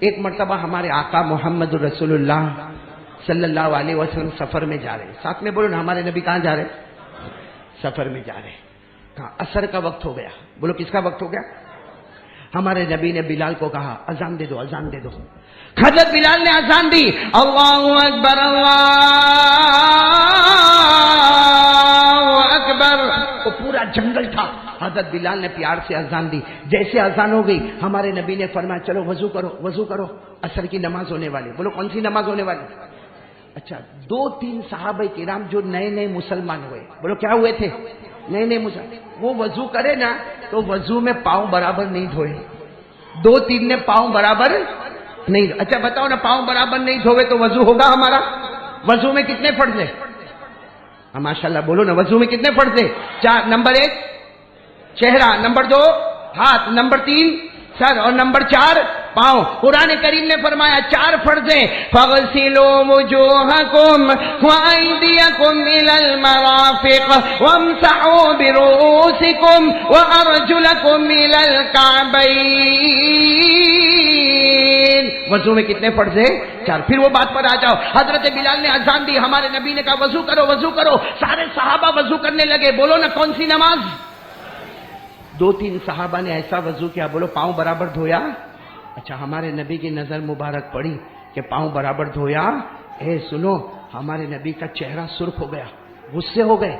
ایک مرتبہ ہمارے آقا محمد رسول اللہ صلی اللہ علیہ وسلم سفر میں جا رہے ہیں. ساتھ میں بولو نا, ہمارے نبی کہاں جا رہے ہیں؟ سفر میں جا رہے ہیں. کہاں؟ عصر کا وقت ہو گیا. بولو کس کا وقت ہو گیا؟ ہمارے نبی نے بلال کو کہا اذان دے دو, اذان دے دو. حضرت بلال نے اذان دی, اللہ اکبر اللہ اکبر. وہ پورا جنگل تھا. حضرت بلال نے پیار سے اذان دی. جیسے اذان ہو گئی ہمارے نبی نے فرمایا چلو وضو کرو, وضو کرو, عصر کی نماز ہونے والی. بولو کون سی نماز ہونے والی؟ اچھا, 2-3 صحابہ کرام جو نئے نئے مسلمان ہوئے, بولو کیا ہوئے تھے؟ نئے نئے مسلمان. وہ وضو کرے نا تو وضو میں پاؤں برابر نہیں دھوئے. 2-3 نے پاؤں برابر نہیں. اچھا بتاؤ نا, پاؤں برابر نہیں دھوئے تو وضو ہوگا ہمارا؟ وضو میں کتنے فرض ہیں؟ ماشاءاللہ بولو نا, وضو میں کتنے فرض ہیں؟ 4. نمبر 1 چہرہ, نمبر 2 ہاتھ, نمبر 3 سر, اور نمبر 4 پاؤں. قرآن کریم نے فرمایا 4 فرض ہیں. فَغْسِلُوا وُجُوهَكُمْ وَأَيْدِيَكُمْ إِلَى الْمَرَافِقِ وَامْسَحُوا بِرُؤُوسِكُمْ وَأَرْجُلَكُمْ إِلَى الْكَعْبَيْنِ. وضو میں کتنے فرض ہیں؟ 4. پھر وہ بات پر آ جاؤ. حضرت بلال نے اذان دی, ہمارے نبی نے کہا وضو کرو, وضو کرو. سارے صحابہ وضو کرنے لگے. بولو نا کون سی نماز؟ 2-3 صحابہ نے ایسا وضو کیا, بولو پاؤں برابر دھویا. اچھا, ہمارے نبی کی نظر مبارک پڑی کہ پاؤں برابر دھویا. اے سنو, ہمارے نبی کا چہرہ سرخ ہو گیا, غصے ہو گئے,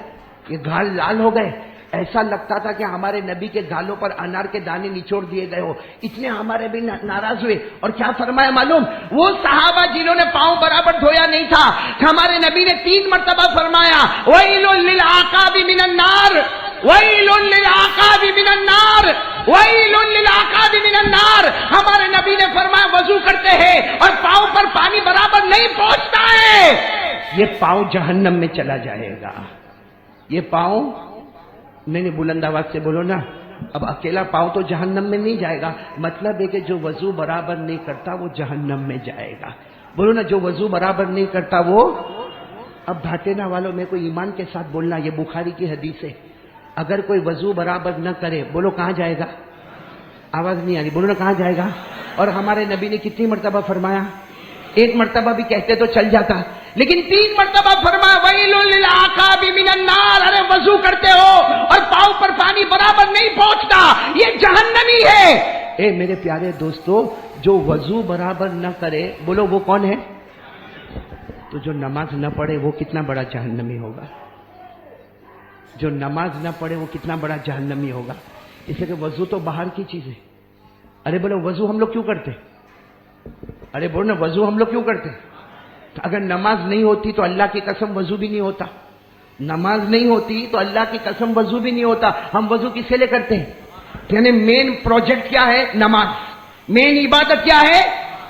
یہ گال لال ہو گئے. ایسا لگتا تھا کہ ہمارے نبی کے گالوں پر انار کے دانے نچوڑ دیے گئے ہو. اتنے ہمارے بھی ناراض ہوئے. اور کیا فرمایا معلوم؟ وہ صحابہ جنہوں نے پاؤں برابر دھویا نہیں تھا, ہمارے نبی نے 3 مرتبہ فرمایا وَيْلٌ لِّلْعَقَابِ مِنَ النَّارِ, وَيْلٌ لِّلْعَقَابِ مِنَ النَّارِ, وَيْلٌ لِّلْعَقَابِ مِنَ النَّارِ. ہمارے نبی نے فرمایا وضو کرتے ہیں اور پاؤں پر پانی برابر نہیں پہنچتا ہے, یہ پاؤں جہنم میں چلا جائے گا. یہ پاؤں نہیں, بلند آواز سے بولو نا. اب اکیلا پاؤں تو جہنم میں نہیں جائے گا, مطلب ہے کہ جو وضو برابر نہیں کرتا وہ جہنم میں جائے گا. بولو نا, جو وضو برابر نہیں کرتا وہ. اب بھاٹینا والوں میں کوئی ایمان کے ساتھ بولنا, یہ بخاری کی حدیث ہے. اگر کوئی وضو برابر نہ کرے, بولو کہاں جائے گا؟ آواز نہیں آ رہی, بولو نا کہاں جائے گا؟ اور ہمارے نبی نے کتنی مرتبہ فرمایا؟ 1 مرتبہ بھی کہتے تو چل جاتا, لیکن 3 مرتبہ فرمایا وَيْلٌ لِّلْعَقَابِ مِنَ النَّارِ. ارے وضو کرتے ہو اور پاؤں پر پانی برابر نہیں پہنچتا, یہ جہنمی ہے. اے میرے پیارے دوستو, جو وضو برابر نہ کرے, بولو وہ کون ہے؟ تو جو نماز نہ پڑھے وہ کتنا بڑا جہنمی ہوگا. جو نماز نہ پڑھے وہ کتنا بڑا جہنمی ہوگا. اس لیے کہ وضو تو باہر کی چیز ہے. ارے بولو وضو ہم لوگ کیوں کرتے؟ ارے بولو نا, وضو ہم لوگ کیوں کرتے؟ اگر نماز نہیں ہوتی تو اللہ کی قسم وضو بھی نہیں ہوتا. نماز نہیں ہوتی تو اللہ کی قسم وضو بھی نہیں ہوتا. ہم وضو کس لیے کرتے ہیں؟ یعنی مین پروجیکٹ کیا ہے؟ نماز. مین عبادت کیا ہے؟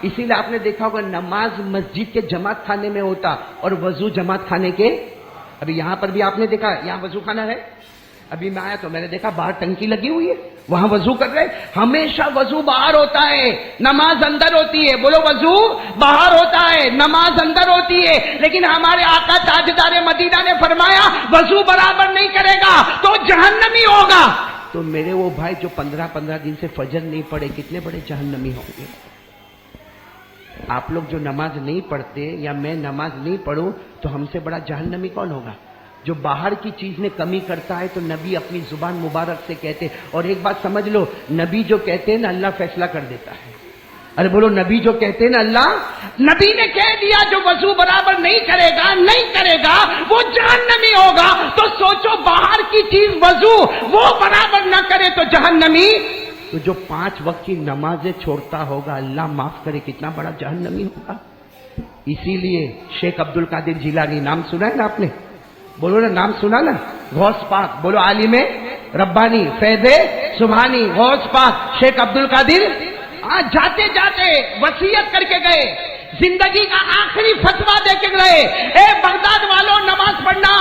اسی لیے آپ نے دیکھا ہوگا نماز مسجد کے جماعت خانے میں ہوتا اور وضو جماعت خانے کے. ابھی یہاں پر بھی آپ نے دیکھا یہاں وضو خانہ ہے. ابھی میں آیا تو میں نے دیکھا باہر ٹنکی لگی ہوئی ہے, وہاں وضو کر رہے. ہمیشہ وضو باہر ہوتا ہے, نماز اندر ہوتی ہے. بولو وضو باہر ہوتا ہے, نماز اندر ہوتی ہے. لیکن ہمارے آقا تاجدار مدینہ نے فرمایا وضو برابر نہیں کرے گا تو جہنمی ہوگا. تو میرے وہ بھائی جو 15 دن سے فجر نہیں پڑھے, کتنے بڑے جہنمی ہوں گے. آپ لوگ جو نماز نہیں پڑھتے یا میں نماز نہیں پڑھوں تو ہم سے بڑا جہنمی کون ہوگا؟ جو باہر کی چیز میں کمی کرتا ہے تو نبی اپنی زبان مبارک سے کہتے. اور ایک بات سمجھ لو, نبی جو کہتے ہیں نا اللہ فیصلہ کر دیتا ہے. ارے بولو, نبی جو کہتے ہیں نا اللہ, نبی نے کہہ دیا جو وضو برابر نہیں کرے گا وہ جہنمی ہوگا. تو سوچو باہر کی چیز وضو وہ برابر نہ کرے تو جہنمی. تو جو 5 وقت کی نمازیں چھوڑتا ہوگا اللہ معاف کرے کتنا بڑا جہنمی ہوگا. اسی لیے شیخ عبد القادر جیلانی, نام سنا ہے نا آپ نے؟ بولو نا نام سنا نا. غوث پاک, بولو عالم ربانی فیض سبحانی غوث پاک شیخ عبد القادر. جاتے جاتے وصیت کر کے گئے, زندگی کا آخری فتوا دے کے گئے, اے بغداد والوں نماز پڑھنا,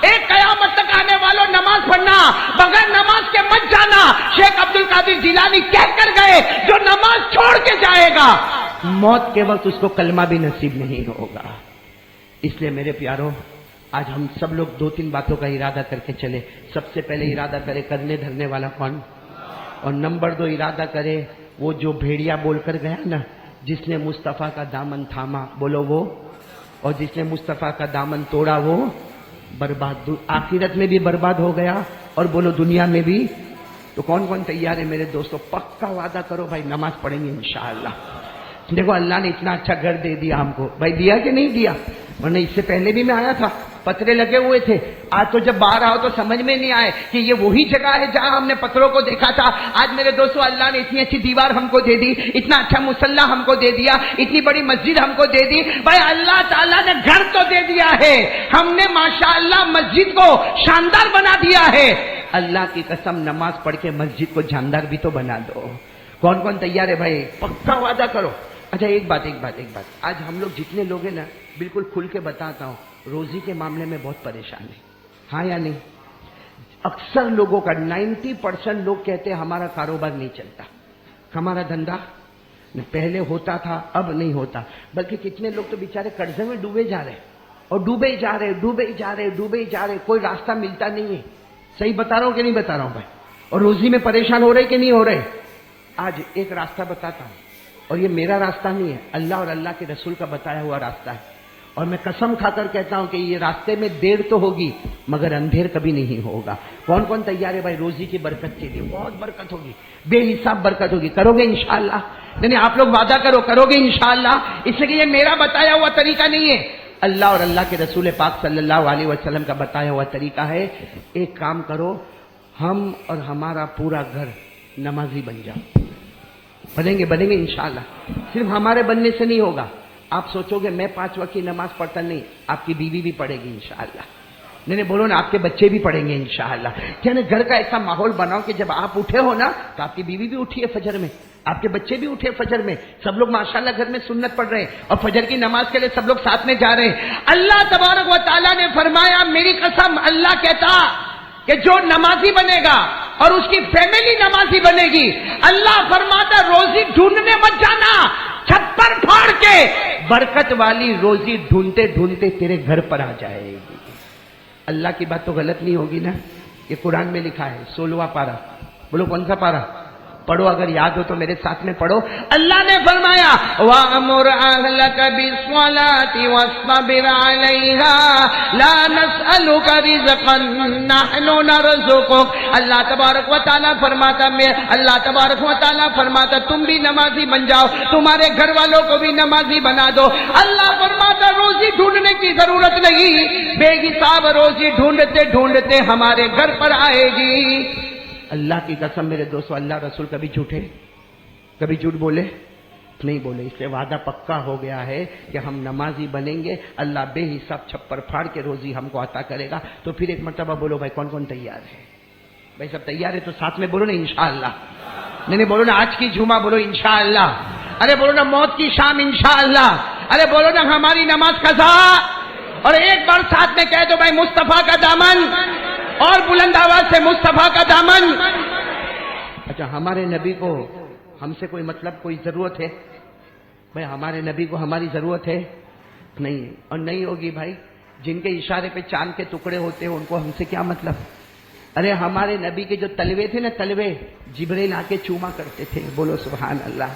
اے قیامت تک آنے والوں نماز پڑھنا, بغیر نماز کے مت جانا. شیخ عبد القادر جیلانی کہہ کر گئے جو نماز چھوڑ کے جائے گا موت کے وقت اس کو کلمہ بھی نصیب نہیں ہوگا. اس لیے میرے پیارو, آج ہم سب لوگ 2-3 باتوں کا ارادہ کر کے چلے. سب سے پہلے ارادہ کرے کرنے دھرنے والا کون, اور نمبر 2 ارادہ کرے وہ جو بھیڑیا بول کر گیا نا جس نے مصطفیٰ کا دامن تھاما بولو وہ، اور جس نے مصطفیٰ کا دامن توڑا وہ برباد، آخرت میں بھی برباد ہو گیا اور بولو دنیا میں بھی۔ تو کون کون تیار ہے میرے دوستوں؟ پکا وعدہ کرو بھائی نماز پڑھیں گے انشاءاللہ۔ دیکھو اللہ نے اتنا اچھا گھر دے دیا ہم کو، بھائی دیا کہ نہیں دیا؟ ورنہ اس سے پہلے بھی میں آیا تھا، پتھرے لگے ہوئے تھے، آج تو جب باہر آؤ تو سمجھ میں نہیں آئے کہ یہ وہی جگہ ہے جہاں ہم نے پتھروں کو دیکھا تھا۔ آج میرے دوستو اللہ نے اتنی اچھی دیوار ہم کو دے دی، اتنا اچھا مصلی ہم کو دے دیا، اتنی بڑی مسجد ہم کو دے دی۔ بھائی اللہ تعالیٰ نے گھر تو دے دیا ہے، ہم نے ماشاءاللہ مسجد کو شاندار بنا دیا ہے۔ اللہ کی قسم نماز پڑھ کے مسجد کو جاندار بھی تو بنا دو۔ کون کون تیار ہے بھائی؟ پکا وعدہ کرو۔ اچھا ایک بات آج ہم لوگ جتنے لوگ ہیں نا، بالکل کھل کے بتاتا ہوں، روزی کے معاملے میں بہت پریشان ہے، ہاں یا نہیں؟ اکثر لوگوں کا 90% لوگ کہتے ہیں ہمارا کاروبار نہیں چلتا، ہمارا دھندا پہلے ہوتا تھا اب نہیں ہوتا، بلکہ کتنے لوگ تو بیچارے قرضے میں ڈوبے جا رہے اور ڈوبے ہی جا رہے، کوئی راستہ ملتا نہیں ہے۔ صحیح بتا رہا ہوں کہ نہیں بتا رہا ہوں بھائی؟ اور روزی میں پریشان ہو رہے کہ نہیں ہو رہے؟ آج ایک راستہ بتاتا ہوں، اور یہ میرا راستہ نہیں ہے، اللہ اور اللہ کے رسول کا بتایا ہوا راستہ ہے، اور میں قسم کھا کر کہتا ہوں کہ یہ راستے میں دیر تو ہوگی مگر اندھیر کبھی نہیں ہوگا۔ کون کون تیار ہے بھائی روزی کی برکت کے لیے؟ بہت برکت ہوگی، بے حساب برکت ہوگی۔ کرو گے انشاءاللہ؟ نہیں آپ لوگ وعدہ کرو گے انشاءاللہ؟ اس لیے کہ یہ میرا بتایا ہوا طریقہ نہیں ہے، اللہ اور اللہ کے رسول پاک صلی اللہ علیہ وسلم کا بتایا ہوا طریقہ ہے۔ ایک کام کرو، ہم اور ہمارا پورا گھر نمازی بن جاؤ، بنیں گے انشاءاللہ۔ صرف ہمارے بننے سے نہیں ہوگا، آپ سوچو گے میں 5 وقت کی نماز پڑھتا نہیں، آپ کی بیوی بھی پڑھے گی انشاءاللہ۔ نہیں بولو نا، آپ کے بچے بھی پڑھیں گے انشاءاللہ۔ کیا نا گھر کا ایسا ماحول بناؤ کہ جب آپ اٹھے ہو نا تو آپ کی بیوی بھی اٹھی ہے فجر میں، آپ کے بچے بھی اٹھے فجر میں، سب لوگ ماشاءاللہ گھر میں سنت پڑھ رہے ہیں اور فجر کی نماز کے لیے سب لوگ ساتھ میں جا رہے ہیں۔ اللہ تبارک و تعالیٰ نے فرمایا، میری قسم اللہ کہتا کہ جو نمازی بنے گا اور اس کی فیملی نمازی بنے گی، اللہ فرماتا روزی ڈھونڈنے مت جانا، چھپر پھاڑ کے برکت والی روزی ڈھونڈتے ڈھونڈتے تیرے گھر پر آ جائے گی۔ اللہ کی بات تو غلط نہیں ہوگی نا؟ یہ قرآن میں لکھا ہے 16واں پارہ، بولو کون سا پارہ؟ پڑھو، اگر یاد ہو تو میرے ساتھ میں پڑھو۔ اللہ نے فرمایا وَأَمُرْ أَهْلَكَ بِالصَّلَاةِ وَاصْطَبِرْ عَلَيْهَا لَا نَسْأَلُكَ رِزْقًا نَحْنُ نَرْزُقُكَ۔ اللہ تبارک و تعالیٰ فرماتا تم بھی نمازی بن جاؤ، تمہارے گھر والوں کو بھی نمازی بنا دو۔ اللہ فرماتا روزی ڈھونڈنے کی ضرورت نہیں، بے حساب روزی ڈھونڈتے ڈھونڈتے ہمارے گھر پر آئے گی۔ اللہ کی قسم میرے دوستو، اللہ رسول کبھی جھوٹ بولے نہیں بولے، اس سے وعدہ پکا ہو گیا ہے کہ ہم نمازی بنیں گے، اللہ بے حساب چھپر پھاڑ کے روزی ہم کو عطا کرے گا۔ تو پھر ایک مرتبہ بولو بھائی کون کون تیار ہے؟ بھائی سب تیار ہے تو ساتھ میں بولو نا انشاءاللہ۔ نہیں بولو نا آج کی جمعہ، بولو انشاءاللہ۔ ارے بولو نا موت کی شام انشاءاللہ۔ ارے بولو نا ہماری نماز قضا۔ اور ایک بار ساتھ میں کہہ دو بھائی مصطفیٰ کا دامن، اور بلند آواز سے مصطفیٰ کا دامن۔ اچھا ہمارے نبی کو ہم سے کوئی مطلب، کوئی ضرورت ہے؟ بھائی ہمارے نبی کو ہماری ضرورت ہے نہیں، اور نہیں ہوگی بھائی۔ جن کے اشارے پہ چاند کے ٹکڑے ہوتے ہیں ان کو ہم سے کیا مطلب؟ ارے ہمارے نبی کے جو تلوے تھے نا، تلوے جبریل آ کے چوما کرتے تھے، بولو سبحان اللہ۔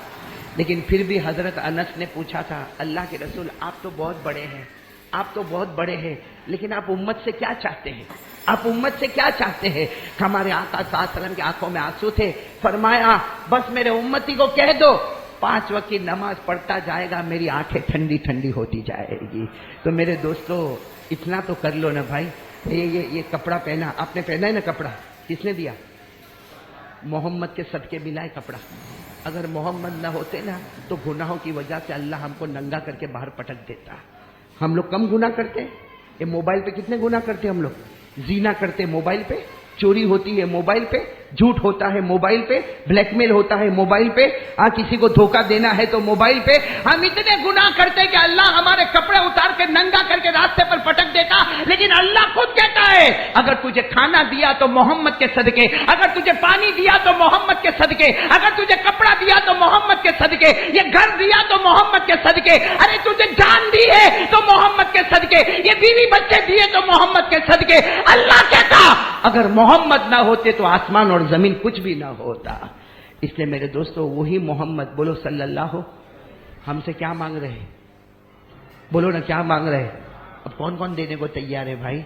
لیکن پھر بھی حضرت انس نے پوچھا تھا اللہ کے رسول آپ تو بہت بڑے ہیں، لیکن آپ امت سے کیا چاہتے ہیں؟ ہمارے آقا صلی اللہ علیہ وسلم کی آنکھوں میں آنسو تھے، فرمایا بس میرے امتی کو کہہ دو 5 وقت کی نماز پڑھتا جائے گا، میری آنکھیں ٹھنڈی ٹھنڈی ہوتی جائے گی۔ تو میرے دوستو اتنا تو کر لو نا بھائی۔ یہ کپڑا پہنا، آپ نے پہنا ہے نا کپڑا، کس نے دیا؟ محمد کے صدقے ملا ہے کپڑا۔ اگر محمد نہ ہوتے نا تو گناہوں کی وجہ سے اللہ ہم کو ننگا کر کے باہر پٹک دیتا۔ ہم لوگ کم گناہ کرتے، یہ موبائل پہ کتنے گناہ کرتے ہم لوگ؟ زنا کرتے موبائل پہ، چوری ہوتی ہے موبائل پہ، جھوٹ ہوتا ہے موبائل پہ، بلیک میل ہوتا ہے موبائل پہ، کسی کو دھوکہ دینا ہے تو موبائل پہ۔ ہم اتنے گناہ کرتے کہ اللہ ہمارے کپڑے اتار کے ننگا کر کے راستے پر پٹک دیتا، لیکن اللہ خود کہتا ہے اگر تجھے کھانا دیا تو محمد کے صدقے، اگر تجھے پانی دیا تو محمد کے صدقے، اگر تجھے کپڑا دیا تو محمد کے صدقے، یہ گھر دیا تو محمد کے صدقے، ارے تجھے جان دی ہے تو محمد کے صدقے، یہ بیوی بچے دیے تو محمد کے صدقے۔ اللہ کہتا اگر محمد نہ ہوتے تو آسمان اور زمین کچھ بھی نہ ہوتا۔ اس لیے میرے دوستو وہی محمد، بولو صلی اللہ ہو، ہم سے کیا مانگ رہے ہیں؟ بولو نا کیا مانگ رہے ہیں؟ اب کون کون دینے کو تیار ہے بھائی؟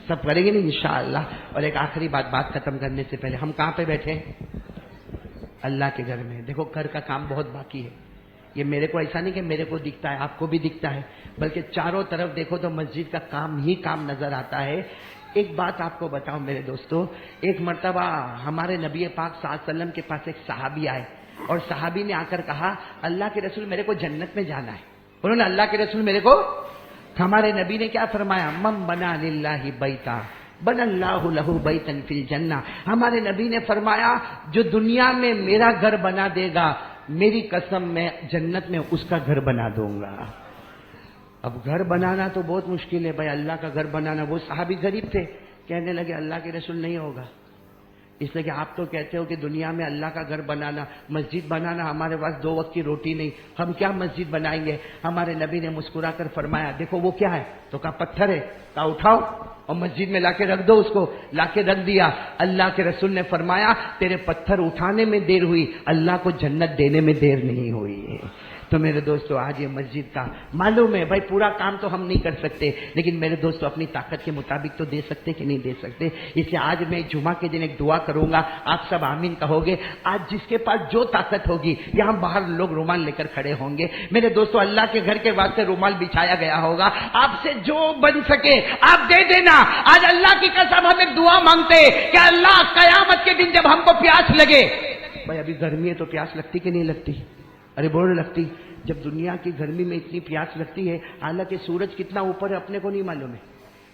سب کریں گے نا انشاءاللہ. اور ایک آخری بات ختم کرنے سے پہلے، ہم کہاں پہ بیٹھے ہیں؟ اللہ کے گھر میں. دیکھو گھر کا کام بہت باقی ہے. یہ میرے کو ایسا نہیں کہ میرے کو دکھتا ہے، آپ کو بھی دکھتا ہے، بلکہ چاروں طرف دیکھو تو مسجد کا کام ہی کام نظر آتا ہے. ایک بات آپ کو بتاؤں میرے دوستو، ایک مرتبہ ہمارے نبی پاک صلی اللہ علیہ وسلم کے پاس ایک صحابی آئے، اور صحابی نے آ کر کہا اللہ کے رسول میرے کو جنت میں جانا ہے. بولو نا اللہ کے رسول میرے کو. ہمارے نبی نے کیا فرمایا؟ من بنا للہ بیتا بن اللہ لہ بیتا فی الجنہ. ہمارے نبی نے فرمایا جو دنیا میں میرا گھر بنا دے گا، میری قسم میں جنت میں اس کا گھر بنا دوں گا. اب گھر بنانا تو بہت مشکل ہے بھائی، اللہ کا گھر بنانا. وہ صحابی غریب تھے، کہنے لگے اللہ کے رسول نہیں ہوگا. اس لیے کہ آپ تو کہتے ہو کہ دنیا میں اللہ کا گھر بنانا، مسجد بنانا، ہمارے پاس 2 وقت کی روٹی نہیں، ہم کیا مسجد بنائیں گے؟ ہمارے نبی نے مسکرا کر فرمایا دیکھو وہ کیا ہے؟ تو کہا پتھر ہے. کہا اٹھاؤ اور مسجد میں لا کے رکھ دو. اس کو لا کے رکھ دیا. اللہ کے رسول نے فرمایا تیرے پتھر اٹھانے میں دیر ہوئی، اللہ کو جنت دینے میں دیر نہیں ہوئی. تو میرے دوستو آج یہ مسجد کا معلوم ہے بھائی پورا کام تو ہم نہیں کر سکتے، لیکن میرے دوستو اپنی طاقت کے مطابق تو دے سکتے کہ نہیں دے سکتے. اس لیے آج میں جمعہ کے دن ایک دعا کروں گا، آپ سب آمین کہو گے. آج جس کے پاس جو طاقت ہوگی، یہاں باہر لوگ رومال لے کر کھڑے ہوں گے. میرے دوستو اللہ کے گھر کے واسطے رومال بچھایا گیا ہوگا، آپ سے جو بن سکے آپ دے دینا. آج اللہ کی قسم ہم ایک دعا مانگتے کہ اللہ قیامت کے دن جب ہم کو پیاس لگے، بھائی ابھی گرمی ہے تو پیاس لگتی کہ نہیں لگتی؟ ارے بول لگتی. جب دنیا کی گرمی میں اتنی پیاس لگتی ہے، حالانکہ سورج کتنا اوپر ہے اپنے کو نہیں معلوم ہے.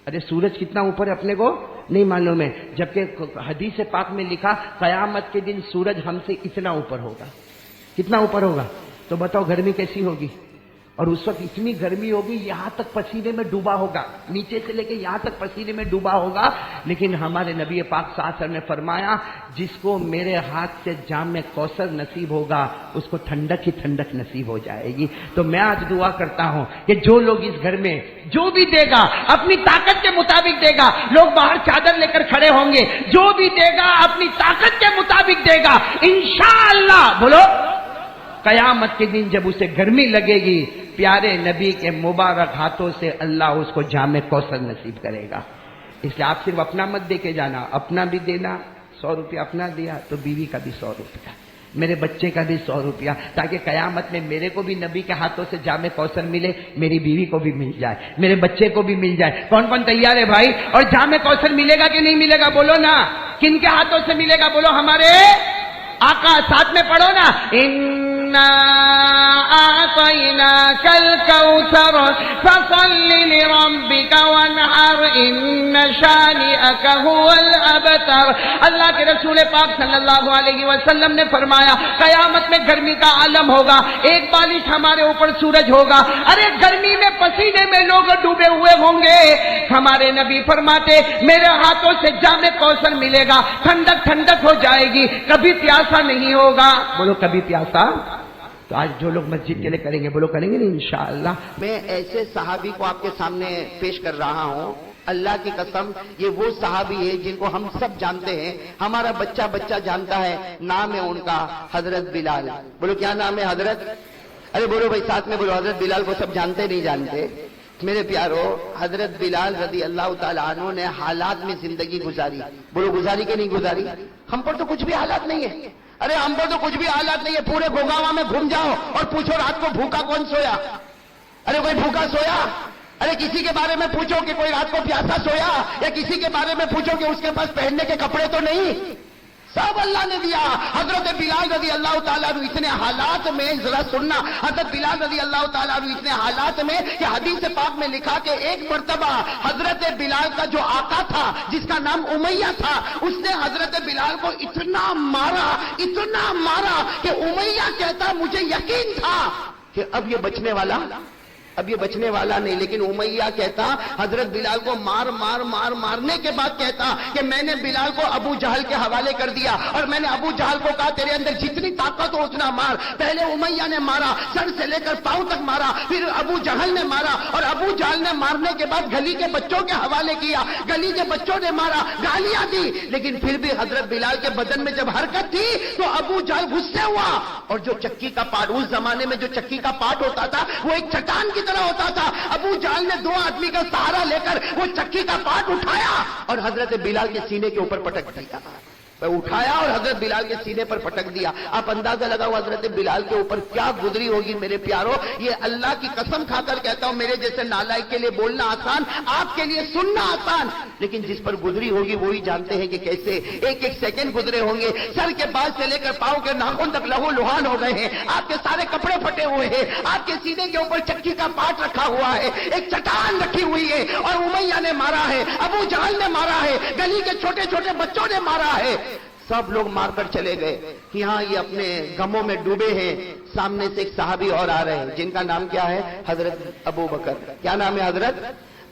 ارے سورج کتنا اوپر ہے اپنے کو نہیں معلوم ہے، جبکہ حدیث پاک میں لکھا قیامت کے دن سورج ہم سے اتنا اوپر ہوگا. کتنا اوپر ہوگا؟ تو بتاؤ گرمی کیسی ہوگی؟ اور اس وقت اتنی گرمی ہوگی یہاں تک پسینے میں ڈوبا ہوگا، نیچے سے لے کے یہاں تک پسینے میں ڈوبا ہوگا. لیکن ہمارے نبی پاک صلی اللہ علیہ وسلم نے فرمایا جس کو میرے ہاتھ سے جام کوثر نصیب ہوگا اس کو ٹھنڈک ہی ٹھنڈک نصیب ہو جائے گی. تو میں آج دعا کرتا ہوں کہ جو لوگ اس گھر میں جو بھی دے گا اپنی طاقت کے مطابق دے گا، لوگ باہر چادر لے کر کھڑے ہوں گے، جو بھی دے گا اپنی طاقت کے مطابق دے گا، انشاءاللہ بولو قیامت کے دن جب اسے گرمی لگے گی، پیارے نبی کے مبارک ہاتھوں سے اللہ اس کو جام کوثر نصیب کرے گا. اس لیے آپ صرف اپنا مت دے کے جانا، اپنا بھی دینا. 100 روپیہ اپنا دیا تو بیوی کا بھی 100 روپیہ، میرے بچے کا بھی 100 روپیہ، تاکہ قیامت میں میرے کو بھی نبی کے ہاتھوں سے جام کوثر ملے، میری بیوی کو بھی مل جائے، میرے بچے کو بھی مل جائے. کون کون تیار ہے بھائی؟ اور جام کوثر ملے گا کہ نہیں ملے گا؟ بولو نا. کن کے ہاتھوں سے ملے گا؟ بولو ہمارے آقا. ساتھ میں پڑھو نا، أعطيناك الكوثر فصل لربك وانحر إن شانئك هو الأبتر. اللہ کے رسول پاک صلی اللہ علیہ وسلم نے فرمایا قیامت میں گرمی کا عالم ہوگا، ایک بالش ہمارے اوپر سورج ہوگا. ارے گرمی میں پسینے میں لوگ ڈوبے ہوئے ہوں گے. ہمارے نبی فرماتے میرے ہاتھوں سے جام کوثر ملے گا، ٹھنڈک ٹھنڈک ہو جائے گی، کبھی پیاسا نہیں ہوگا. بولو کبھی پیاسا. تو آج جو لوگ مسجد کے لیے کریں گے بولو کریں گے نہیں انشاءاللہ. میں ایسے صحابی کو آپ کے سامنے پیش کر رہا ہوں، اللہ کی قسم یہ وہ صحابی ہے جن کو ہم سب جانتے ہیں، ہمارا بچہ بچہ جانتا ہے. نام ہے ان کا حضرت بلال. بولو کیا نام ہے؟ حضرت. ارے بولو بھائی ساتھ میں بولو. حضرت بلال کو سب جانتے نہیں جانتے؟ میرے پیارو حضرت بلال رضی اللہ تعالیٰ عنہ نے حالات میں زندگی گزاری. بولو گزاری کہ نہیں گزاری؟ ہم پر تو کچھ بھی حالات نہیں ہے. ارے ہم پر تو کچھ بھی حالات نہیں ہے. پورے گوگاواں میں گھوم جاؤ اور پوچھو رات کو بھوکا کون سویا؟ ارے کوئی بھوکا سویا؟ ارے کسی کے بارے میں پوچھو کہ کوئی رات کو پیاسا سویا؟ یا کسی کے بارے میں پوچھو کہ اس کے پاس پہننے کے کپڑے تو نہیں؟ سب اللہ نے دیا. حضرت بلال رضی اللہ تعالیٰ عنہ اتنے حالات میں، ذرا سننا، حضرت بلال رضی اللہ تعالیٰ عنہ اتنے حالات میں کہ حدیث پاک میں لکھا کہ ایک مرتبہ حضرت بلال کا جو آقا تھا جس کا نام امیہ تھا، اس نے حضرت بلال کو اتنا مارا کہ امیہ کہتا مجھے یقین تھا کہ اب یہ بچنے والا اب یہ بچنے والا نہیں، لیکن امیہ کہتا حضرت بلال کو مارنے کے بعد کہتا کہ میں نے بلال کو ابو جہل کے حوالے کر دیا، اور میں نے ابو جہل کو کہا تیرے اندر جتنی طاقت ہو اتنا مار۔ پہلے امیہ نے مارا، سر سے لے کر پاؤں تک مارا، پھر ابو جہل نے مارا، اور ابو جہل نے مارنے کے بعد گلی کے بچوں کے حوالے کیا، گلی کے بچوں نے مارا، گالیاں دی، لیکن پھر بھی حضرت بلال کے بدن میں جب حرکت تھی تو ابو جہل غصے ہوا، اور جو چکی کا پاٹ، اس زمانے میں جو چکی کا پاٹ ہوتا تھا وہ ایک چٹان کی طرح ہوتا تھا، ابو جہل نے 2 آدمی کا سہارا لے کر وہ چکی کا پاٹ اٹھایا اور حضرت بلال کے سینے کے اوپر پٹک دیا، اٹھایا اور حضرت بلال کے سینے پر پٹک دیا۔ آپ اندازہ لگاؤ حضرت بلال کے اوپر کیا گزری ہوگی میرے پیارو۔ یہ اللہ کی قسم کھا کر کہتا ہوں، میرے جیسے نالائق کے لیے بولنا آسان، آپ کے لیے سننا آسان، لیکن جس پر گزری ہوگی وہی جانتے ہیں کہ کیسے ایک ایک سیکنڈ گزرے ہوں گے۔ سر کے بال سے لے کر پاؤں کے ناخن تک لہو لہان ہو گئے ہیں، آپ کے سارے کپڑے پھٹے ہوئے ہیں، آپ کے سینے کے اوپر چکی کا پاٹ رکھا ہوا ہے، ایک چٹان رکھی ہوئی ہے، اور امیہ نے مارا ہے، ابو جہل نے مارا ہے، گلی کے چھوٹے چھوٹے بچوں نے مارا ہے، سب لوگ مار کر چلے گئے۔ یہاں یہ اپنے غموں میں ڈوبے ہیں، سامنے سے ایک صحابی اور آ رہے ہیں جن کا نام کیا ہے؟ حضرت ابو بکر۔ کیا نام ہے حضرت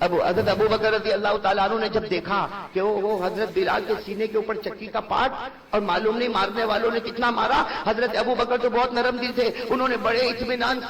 ابو بکر رضی اللہ تعالیٰ عنہ نے جب دیکھا کہ وہ حضرت بلال کے سینے کے اوپر چکی کا پاٹ، اور معلوم نہیں مارنے والوں نے کتنا مارا، حضرت ابو بکر تو بہت نرم دل تھے، انہوں نے بڑے اطمینان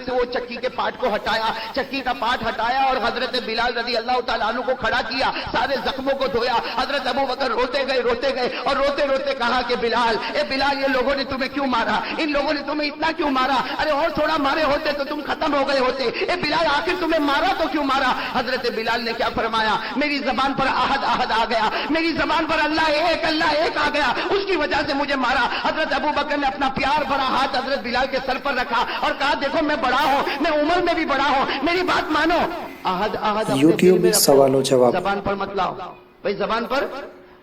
سے وہ چکی کے پاٹ کو ہٹایا، چکی کا پاٹ ہٹایا، اور حضرت بلال رضی اللہ تعالیٰ عنہ کو کھڑا کیا، سارے زخموں کو دھویا۔ حضرت ابو بکر روتے گئے اور روتے روتے کہا کہ بلال، اے بلال، یہ لوگوں نے تمہیں کیوں مارا؟ ان لوگوں نے تمہیں اتنا کیوں مارا؟ ارے اور تھوڑا مارے ہوتے تو تم ختم ہو گئے ہوتے۔ اے بلال، آخر تمہیں مارا تو کیوں مارا؟ حضرت بلال نے کیا فرمایا؟ میری زبان پر احد آ گیا، میری زبان پر اللہ ایک آ گیا، اس کی وجہ سے مجھے مارا۔ حضرت ابو بکر نے اپنا پیار بھرا ہاتھ حضرت بلال کے سر پر رکھا اور کہا، دیکھو میں بڑا ہوں، میں عمر میں بھی بڑا ہوں، میری بات مانو۔ احد یوٹیوب میں سوال و جواب۔ زبان پر مت لاؤ بھائی، زبان پر،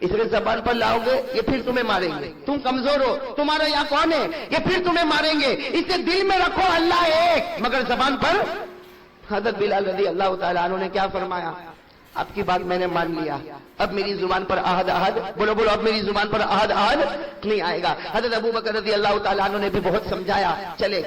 اس لیے زبان پر لاؤ گے یہ پھر تمہیں ماریں گے، تم کمزور ہو، تمہارا یہاں کون ہے، یہ پھر تمہیں ماریں گے، اسے دل میں رکھو اللہ ایک، مگر زبان پر۔ حضرت بلال رضی اللہ تعالیٰ عنہ نے کیا فرمایا؟ آپ کی بات میں نے مان لیا، اب میری زبان پر احد بولو اب میری زبان پر احد نہیں آئے گا۔ حضرت ابو بکر رضی اللہ تعالیٰ عنہ نے بھی بہت سمجھایا، چلے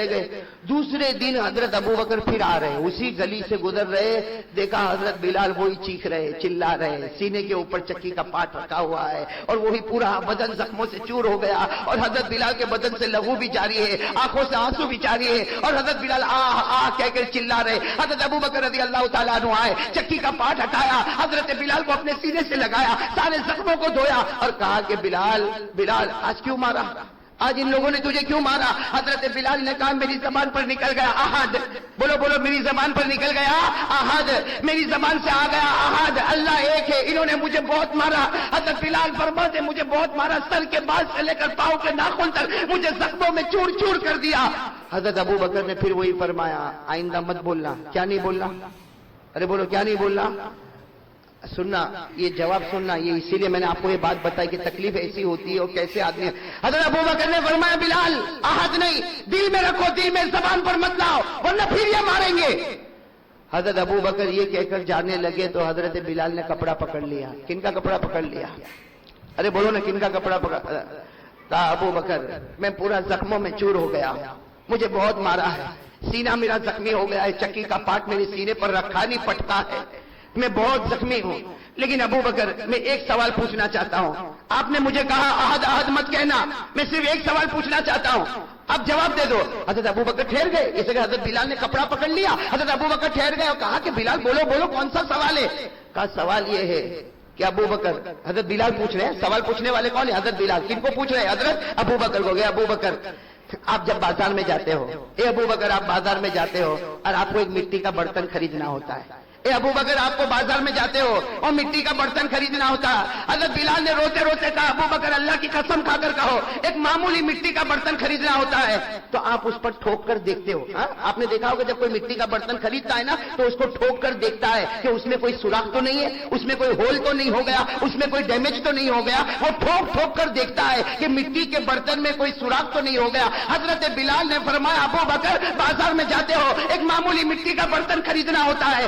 گئے۔ دوسرے دن حضرت ابو بکر پھر آ رہے، اسی گلی سے گزر رہے، دیکھا حضرت بلال وہی چیخ رہے، چلا رہے، سینے کے اوپر چکی کا پاٹ رکھا ہوا ہے، اور وہی پورا بدن زخموں سے چور ہو گیا، اور حضرت بلال کے بدن سے لہو بھی جاری ہے، آنکھوں سے آنسو بھی جاری ہے، اور حضرت بلال آ کہہ کر چلا رہے۔ حضرت ابو بکر رضی اللہ تعالیٰ عنہ آئے، چکی کا پاٹ ہٹایا، حضرت بلال کو اپنے سینے سے لگایا، سارے زخموں کو دھویا، اور کہا کہ بلال آج کیوں مارا؟ آج ان لوگوں نے تجھے کیوں مارا؟ حضرت بلال نے کہا، میری زبان پر نکل گیا احد، بولو میری زبان پر نکل گیا احد، میری زبان سے آ گیا احد، اللہ ایک ہے، انہوں نے مجھے بہت مارا۔ حضرت بلال فرماتے مجھے بہت مارا، سر کے بال سے لے کر پاؤں کے ناخن تک مجھے زخموں میں چور چور کر دیا۔ حضرت ابو بکر نے پھر وہی فرمایا، آئندہ مت بولنا۔ کیا نہیں بولنا؟ ارے بولو کیا نہیں بولنا؟ سننا، یہ جواب سننا، یہ اسی لیے میں نے آپ کو یہ بات بتائی کہ تکلیف ایسی ہوتی ہے اور کیسے آدمی ہے۔ حضرت ابو بکر نے فرمایا، بلال احد نہیں، دل میں رکھو، دل میں، زبان پر مت لاؤ ورنہ پھر یہ ماریں گے۔ حضرت ابو بکر یہ کہہ کر جانے لگے تو حضرت بلال نے کپڑا پکڑ لیا۔ کن کا کپڑا پکڑ لیا؟ ارے بولو نا، کن کا کپڑا پکڑ؟ کہا، ابو بکر میں پورا زخموں میں چور ہو گیا، مجھے بہت مارا ہے، سینہ میرا زخمی ہو گیا ہے، چکی کا پاٹ میرے سینے پر رکھا نہیں پٹتا ہے، میں بہت زخمی ہوں۔ لیکن ابو بکر میں ایک سوال پوچھنا چاہتا ہوں، آپ نے مجھے کہا احد مت کہنا، میں صرف ایک سوال پوچھنا چاہتا ہوں، آپ جواب دے دو۔ حضرت ابو بکر ٹھہر گئے، اس لیے حضرت بلال نے کپڑا پکڑ لیا، حضرت ابو بکر ٹھہر گئے اور کہا کہ بلال بولو کون سا سوال ہے؟ کہا سوال یہ ہے کہ ابو بکر، حضرت بلال پوچھ رہے ہیں، سوال پوچھنے والے کون ہیں؟ حضرت بلال۔ کن کو پوچھ رہے ہیں؟ حضرت ابو بکر کو۔ گیا ابو بکر، آپ جب بازار میں جاتے ہو، اے ابو بکر آپ بازار میں جاتے ہو اور آپ کو ایک مٹی کا برتن خریدنا ہوتا ہے، اے ابو بکر آپ کو بازار میں جاتے ہو اور مٹی کا برتن خریدنا ہوتا ہے۔ حضرت بلال نے روتے روتے کہا، ابو بکر اللہ کی قسم کھا کر کہو، ایک معمولی مٹی کا برتن خریدنا ہوتا ہے تو آپ اس پر ٹھوک کر دیکھتے ہو۔ آپ نے دیکھا ہوگا جب کوئی مٹی کا برتن خریدتا ہے نا تو اس کو ٹھوک کر دیکھتا ہے کہ اس میں کوئی سوراخ تو نہیں ہے، اس میں کوئی ہول تو نہیں ہو گیا، اس میں کوئی ڈیمیج تو نہیں ہو گیا، وہ ٹھوک کر دیکھتا ہے کہ مٹی کے برتن میں کوئی سوراخ تو نہیں ہو گیا۔ حضرت بلال نے فرمایا، ابو بکر بازار میں جاتے ہو، ایک معمولی مٹی کا برتن خریدنا ہوتا ہے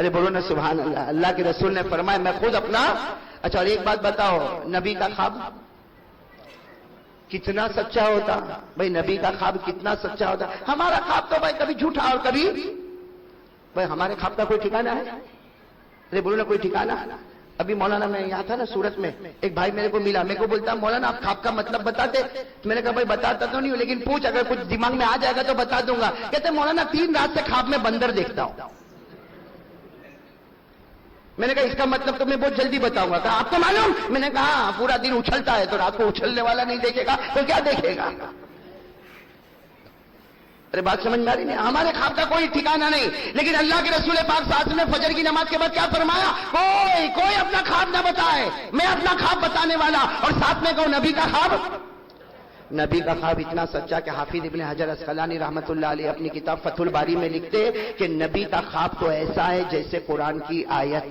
ارے بولو نا سبحان اللہ. اللہ کے رسول نے فرمایا میں خود اپنا. اچھا اور ایک بات بتاؤ, نبی کا خواب کتنا سچا ہوتا بھائی, نبی کا خواب کتنا سچا ہوتا. ہمارا خواب تو بھائی کبھی جھوٹا اور کبھی بھائی ہمارے خواب کا کوئی ٹھکانا ہے؟ ارے بولو نا کوئی ٹھکانا. ابھی مولانا میں یہاں تھا نا سورت میں, ایک بھائی میرے کو ملا, میرے کو بولتا مولانا آپ خواب کا مطلب بتاتے. میں نے کہا بھائی بتاتا تو نہیں ہوں لیکن پوچھ, اگر کچھ دماغ میں آ جائے گا تو بتا دوں گا. کہتے مولانا 3 رات سے خواب میں بندر دیکھتا ہوں. میں نے کہا اس کا مطلب تو میں بہت جلدی بتاؤں گا. کہا آپ کو معلوم؟ میں نے کہا پورا دن اچھلتا ہے تو رات کو اچھلنے والا نہیں دیکھے گا تو کیا دیکھے گا. ارے بات سمجھ میں آ رہی نہیں. ہمارے خواب کا کوئی ٹھکانا نہیں, لیکن اللہ کے رسول پاک صلی اللہ علیہ وسلم نے فجر کی نماز کے بعد کیا فرمایا, کوئی اپنا خواب نہ بتائے, میں اپنا خواب بتانے والا. اور ساتھ میں کہو نبی کا خواب. نبی کا خواب اتنا سچا کہ حافظ ابن حجر اسقلانی رحمت اللہ علیہ اپنی کتاب فتح الباری میں لکھتے کہ نبی کا خواب تو ایسا ہے جیسے قرآن کی آیت.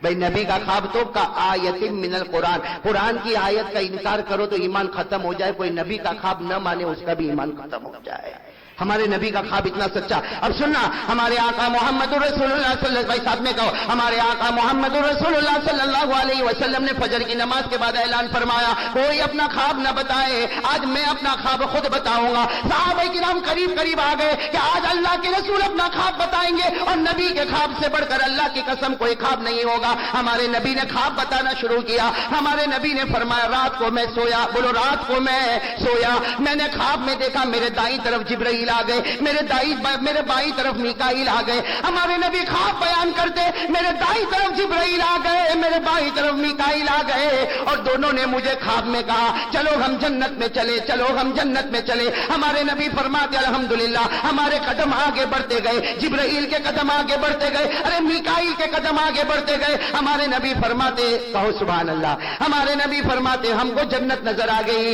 بھائی نبی کا خواب تو کا آیت من القرآن, قرآن کی آیت کا انکار کرو تو ایمان ختم ہو جائے, کوئی نبی کا خواب نہ مانے اس کا بھی ایمان ختم ہو جائے. ہمارے نبی کا خواب اتنا سچا. اب سننا, ہمارے آقا محمد رسول اللہ صلی اللہ علیہ وسلم, ساتھ میں کہو ہمارے آقا محمد رسول اللہ صلی اللہ علیہ وسلم نے فجر کی نماز کے بعد اعلان فرمایا کوئی اپنا خواب نہ بتائے, آج میں اپنا خواب خود بتاؤں گا. صحابہ کرام قریب قریب آ گئے کہ آج اللہ کے رسول اپنا خواب بتائیں گے, اور نبی کے خواب سے بڑھ کر اللہ کی قسم کوئی خواب نہیں ہوگا. ہمارے نبی نے خواب بتانا شروع کیا. ہمارے نبی نے فرمایا رات کو میں سویا, بولو رات کو میں سویا, میں نے خواب میں دیکھا میرے دائیں طرف جبرائیل آ گئے, میرے بائیں طرف میکائیل آ گئے. ہمارے نبی خواب بیان کرتے میرے دائیں طرف جبرائیل آ گئے, میرے بائیں طرف میکائیل آ گئے, اور دونوں نے مجھے خواب میں کہا چلو ہم جنت میں چلے, چلو ہم جنت میں چلے. ہمارے نبی فرماتے الحمدللہ ہمارے قدم آگے بڑھتے گئے, جبرائیل کے قدم آگے بڑھتے گئے, ارے میکائیل کے قدم آگے بڑھتے گئے. ہمارے نبی فرماتے, کہو سبحان اللہ, ہمارے نبی فرماتے ہم کو جنت نظر آ گئی.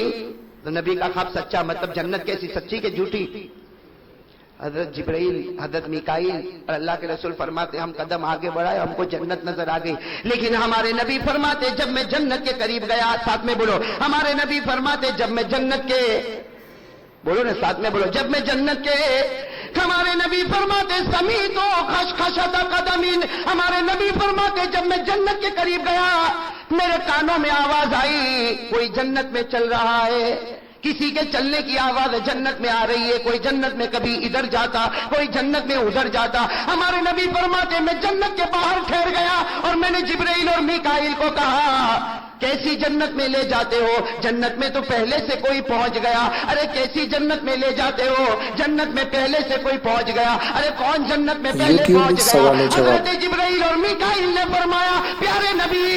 تو نبی کا خواب سچا, مطلب جنت کیسی, سچی کہ جھوٹی. حضرت جبرائیل, حضرت میکائیل اور اللہ کے رسول فرماتے ہم قدم آگے بڑھائے, ہم کو جنت نظر آ گئی. لیکن ہمارے نبی فرماتے جب میں جنت کے قریب گیا, ساتھ میں بولو ہمارے نبی فرماتے جب میں جنت کے, بولو نا ساتھ میں بولو, جب میں جنت کے, ہمارے نبی فرماتے سمیتو خشخشت قدمین, ہمارے نبی فرماتے جب میں جنت کے قریب گیا میرے کانوں میں آواز آئی کوئی جنت میں چل رہا ہے, کسی کے چلنے کی آواز جنت میں آ رہی ہے, کوئی جنت میں کبھی ادھر جاتا, کوئی جنت میں ادھر جاتا. ہمارے نبی فرماتے میں جنت کے باہر ٹھہر گیا اور میں نے جبرائیل اور میکائیل کو کہا کیسی جنت میں لے جاتے ہو, جنت میں تو پہلے سے کوئی پہنچ گیا. ارے کیسی جنت میں لے جاتے ہو, جنت میں پہلے سے کوئی پہنچ گیا. ارے کون جنت میں پہلے پہنچ گیا؟ حضرت جبرائیل اور میکائیل نے فرمایا پیارے نبی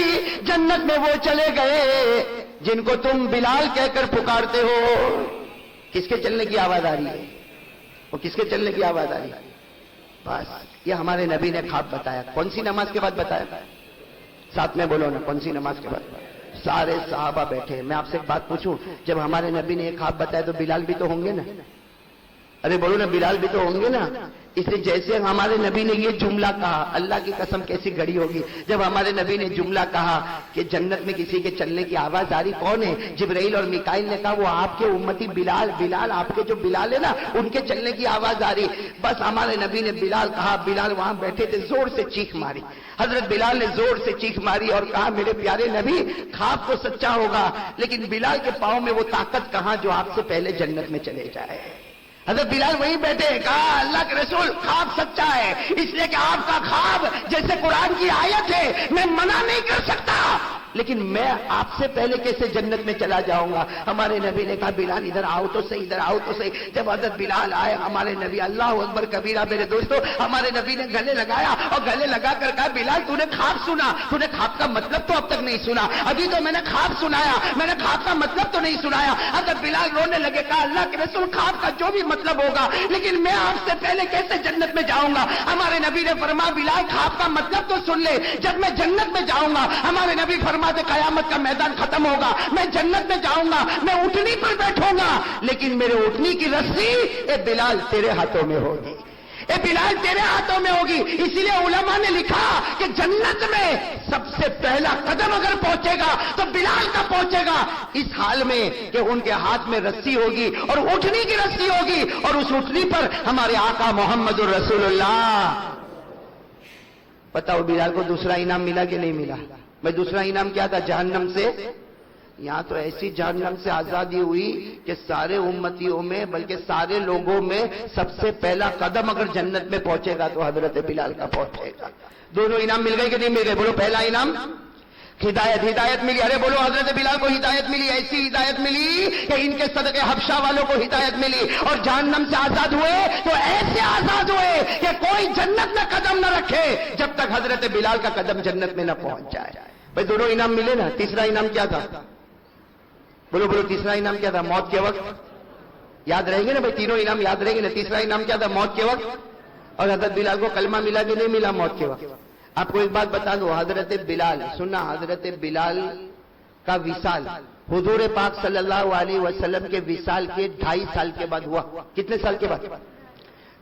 جنت میں وہ چلے گئے جن کو تم بلال کہہ کر پکارتے ہو. کس کے چلنے کی آواز آ رہی ہے, وہ کس کے چلنے کی آواز آ رہی ہے؟ بس یہ ہمارے نبی نے خواب بتایا. کون سی نماز کے بعد بتایا؟ ساتھ میں بولو نا, کون سی نماز کے بعد؟ سارے صحابہ بیٹھے. میں آپ سے ایک بات پوچھوں, جب ہمارے نبی نے یہ خواب بتایا تو بلال بھی تو ہوں گے نا, ارے بولو نا بلال بھی تو ہوں گے نا. اس لیے جیسے ہمارے نبی نے یہ جملہ کہا, اللہ کی قسم کیسی گھڑی ہوگی جب ہمارے نبی نے جملہ کہا کہ جنت میں کسی کے چلنے کی آواز آ رہی, کون ہے؟ جبرائیل اور میکائیل نے کہا وہ آپ کے امتی بلال, بلال آپ کے جو بلال ہے نا ان کے چلنے کی آواز آ رہی. بس ہمارے نبی نے بلال کہا, بلال وہاں بیٹھے تھے, زور سے چیخ ماری. حضرت بلال نے زور سے چیخ ماری اور کہا میرے پیارے نبی خواب تو سچا ہوگا لیکن بلال کے پاؤں میں وہ طاقت کہاں جو آپ سے پہلے جنت میں چلے جائے. حضرت بلال وہیں بیٹھے, کہا اللہ کے رسول خواب سچا ہے اس لیے کہ آپ کا خواب جیسے قرآن کی آیت ہے, میں منع نہیں کر سکتا لیکن میں آپ سے پہلے کیسے جنت میں چلا جاؤں گا. ہمارے نبی نے کہا بلال ادھر آؤ تو صحیح, ادھر آؤ تو صحیح. جب حضرت بلال آئے ہمارے نبی, اللہ اکبر کبیرہ میرے دوستو, ہمارے نبی نے گلے لگایا اور گلے لگا کر کہا بلال تو نے خواب سنا, تو نے خواب کا مطلب تو اب تک نہیں سنا, ابھی تو میں نے خواب سنایا, میں نے خواب کا مطلب تو نہیں سنایا. حضرت بلال رونے لگے, کہا اللہ کے رسول خواب کا جو بھی مطلب ہوگا لیکن میں آپ سے پہلے کیسے جنت میں جاؤں گا. ہمارے نبی نے فرمایا بلال خواب کا مطلب تو سن لے, جب میں جنت میں جاؤں گا ہمارے نبی فرماتے قیامت کا میدان ختم ہوگا, میں جنت میں جاؤں گا, میں اٹھنی پر بیٹھوں گا لیکن میرے اٹھنی کی رسی اے بلال تیرے ہاتھوں میں ہوگی, اے بلال تیرے ہاتھوں میں ہوگی. اسی لیے علماء نے لکھا کہ جنت میں سب سے پہلا قدم اگر پہنچے گا تو بلال کا پہنچے گا, اس حال میں کہ ان کے ہاتھ میں رسی ہوگی اور اٹھنی کی رسی ہوگی, اور اس اٹھنی پر ہمارے آقا محمد الرسول اللہ بتاؤ بلال کو دوسرا انعام ملا کہ نہیں ملا؟ میں دوسرا انعام کیا تھا؟ جہنم سے. یہاں تو ایسی جہنم سے آزادی ہوئی کہ سارے امتیوں میں بلکہ سارے لوگوں میں سب سے پہلا قدم اگر جنت میں پہنچے گا تو حضرت بلال کا پہنچے گا. دونوں انعام مل گئے کہ نہیں مل گئے؟ بولو پہلا انعام ہدایت ملی. ارے بولو حضرت بلال کو ہدایت ملی, ایسی ہدایت ملی کہ ان کے صدقے حبشہ والوں کو ہدایت ملی, اور جہنم سے آزاد ہوئے تو ایسے آزاد ہوئے کہ کوئی جنت میں قدم نہ رکھے جب تک حضرت بلال کا قدم جنت میں نہ پہنچ جائے. بھائی دونوں انعام ملے نا. تیسرا انعام کیا تھا؟ بولو تیسرا انعام کیا تھا؟ موت کے وقت. یاد رہیں گے نا بھائی, تینوں انعام یاد رہیں گے نا. تیسرا انعام کیا تھا؟ موت کے وقت. اور حضرت بلال کو کلمہ ملا کہ نہیں ملا موت کے وقت؟ آپ کو ایک بات بتا دو, حضرت بلال سننا, حضرت بلال کا وصال حضور پاک صلی اللہ علیہ وسلم کے وصال کے 2.5 سال کے بعد ہوا. کتنے سال کے بعد؟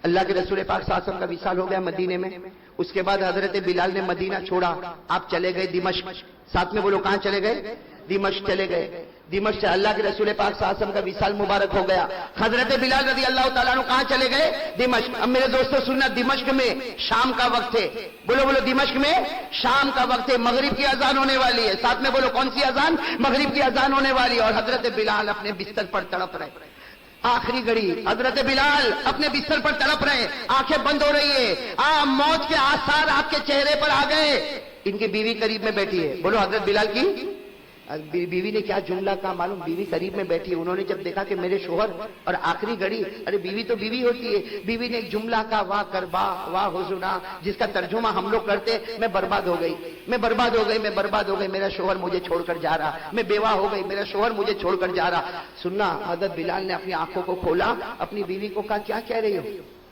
اللہ کے رسول پاک صلی اللہ علیہ وسلم کا وصال ہو گیا مدینے میں. اس کے بعد حضرت بلال نے مدینہ چھوڑا, آپ چلے گئے دمشق. ساتھ میں بولو کہاں چلے گئے؟ دمشق چلے گئے. دمشق سے اللہ کے رسول پاک صلی اللہ علیہ وسلم کا وصال مبارک ہو گیا. حضرت بلال رضی اللہ تعالیٰ عنہ کہاں چلے گئے؟ دمشق. اب میرے دوستو سننا, دمشق میں شام کا وقت ہے. بولو دمشق میں شام کا وقت ہے, مغرب کی اذان ہونے والی ہے. ساتھ میں بولو کون سی اذان؟ مغرب کی اذان ہونے والی ہے. اور حضرت بلال اپنے بستر پر تڑپ رہے. آخری گھڑی حضرت بلال اپنے بستر پر تڑپ رہے, آنکھیں بند ہو رہی ہے. موت کے آثار آپ کے چہرے پر آ گئے. ان کی بیوی قریب میں بیٹھی ہے. بولو حضرت بلال کی بیوی نے کیا جملہ کہا معلوم؟ بیوی قریب میں بیٹھی. انہوں نے جب دیکھا کہ میرے شوہر اور آخری گھڑی, ارے بیوی تو بیوی ہوتی ہے, بیوی نے ایک جملہ کہا, واہ کربا واہ حزنا, جس کا ترجمہ ہم لوگ کرتے میں برباد ہو گئی, میں برباد ہو گئی, میں برباد ہو گئی, میرا شوہر مجھے چھوڑ کر جا رہا, میں بیوہ ہو گئی, میرا شوہر مجھے چھوڑ کر جا رہا. سننا, حضرت بلال نے اپنی آنکھوں کو کھولا, اپنی بیوی کو کہا کیا کہہ رہی ہو؟